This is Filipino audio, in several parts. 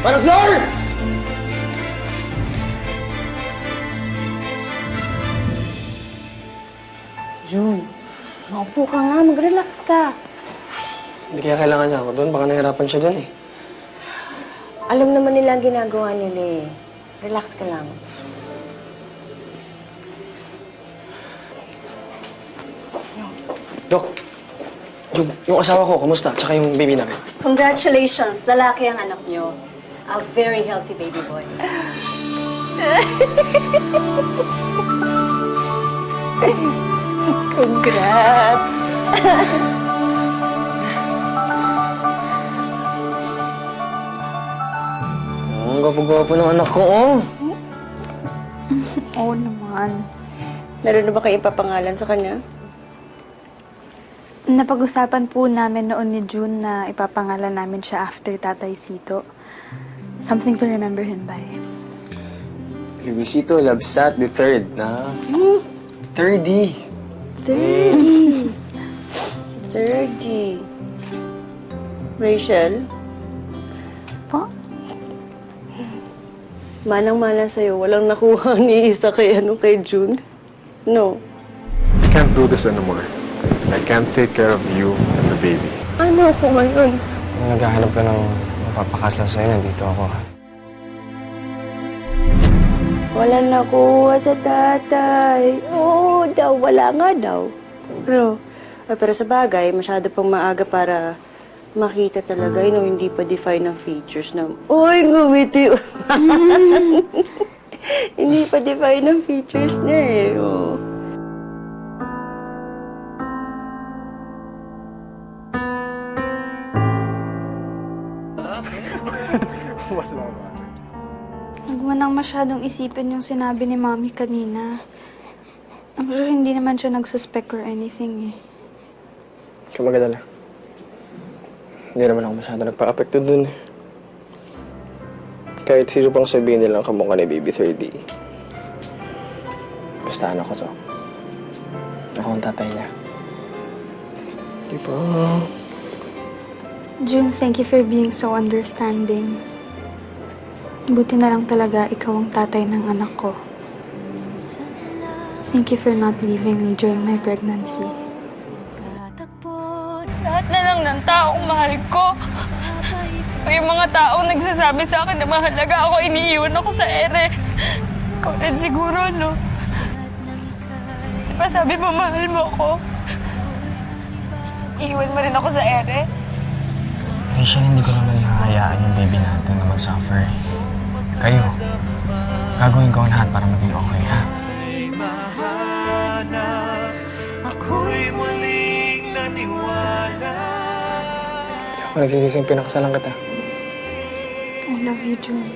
Manang Flor! June, maupo ka nga. Mag-relax ka. Hindi kaya kailangan niya ako doon. Baka nahirapan siya doon eh. Alam naman nila ang ginagawa nila eh. Relax ka lang. Dok, yung asawa ko, kumusta? Tsaka yung baby namin. Congratulations! Lalaki ang anak nyo. A very healthy baby boy. Congrats! Ang gwapo-gwapo ng anak ko, oh. Oo naman. Meron na ba kayo ipapangalan sa kanya? Napag-usapan po namin noon ni June na ipapangalan namin siya after Tatay Sito. Something to remember him by. Luisito Labsat the third na. Thirdy. Sergi. Rachel? Po? Manang-mana sa'yo. Walang nakuha ni Isa kay June. No. I can't do this anymore. I can't take care of you and the baby. Ano ako ngayon? Kung naghahanap ka ng mapapakasal sa'yo, nandito ako. Wala nakuha sa tatay. Oo daw, wala nga daw. Pero sa bagay, masyado pang maaga para makita talaga yun, hindi pa define ng features na, uy, ngumiti. Hindi pa define ng features niya eh. Oh. Huwag mo nang masyadong isipin yung sinabi ni Mami kanina. I'm sure hindi naman siya nagsuspect or anything eh. Huwag ka magalala. Hindi naman ako masyado nagpa-apekto dun eh. Kahit sino pang sabihin nilang kamukha ni Baby 3D. Basta anak ko to. Ako ang tatay niya. Di ba? June, thank you for being so understanding. Buti na lang talaga ikaw ang tatay ng anak ko. Thank you for not leaving me during my pregnancy. Lahat na lang ng taong mahal ko. O yung mga taong nagsasabi sa akin na mahalaga ako, iniiwan ako sa ere. Ikaw rin siguro, no? Diba sabi mo, mahal mo ako? Iiwan mo rin ako sa ere? Rachel, hindi ko naman hahayaan yung baby natin na mag-suffer. Kayo, gagawin ko ang lahat para maging okay, ha? Ako'y muling naniwala. Hindi ako nagsisising pinakasalan kita. I love you, June.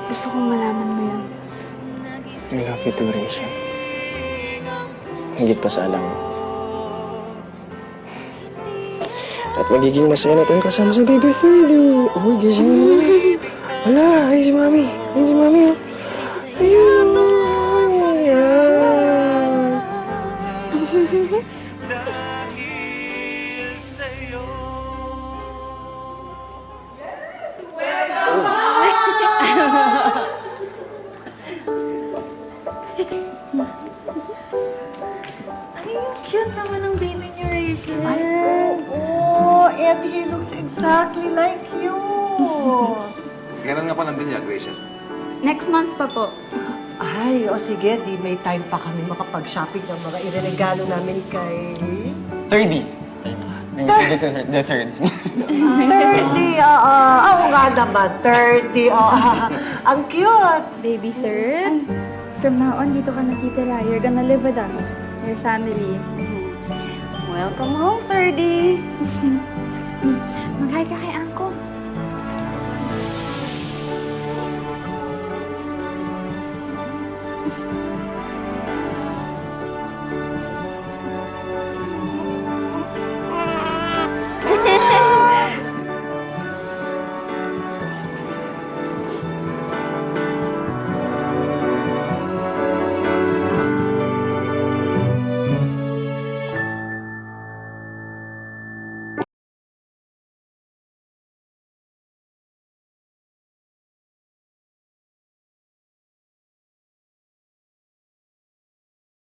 Gusto kong malaman mo yun. I love you too, Rachel. Higit pa sa alam mo. At magiging masaya natin kasama sa Baby 30. Oh, gising mo. Wala, ay si Mami. Ay si Mami, oh. Ayun, ayan. Dahil sa'yo. Cute naman ang baby niyo, Rachel. Ay, oo. And he looks exactly like you. Kailan nga pa ng binyag, Rachel? Next month pa po. Ay, o sige, di may time pa kami makapag-shopping ng mga ireregalo namin kay... 30. The third. 30, oo. Oo nga naman, 30. Oo. Ang cute. Baby third, from now on, dito ka natitira. You're gonna live with us. Your family. Welcome home, 30. Mag-hi ka kay Uncle.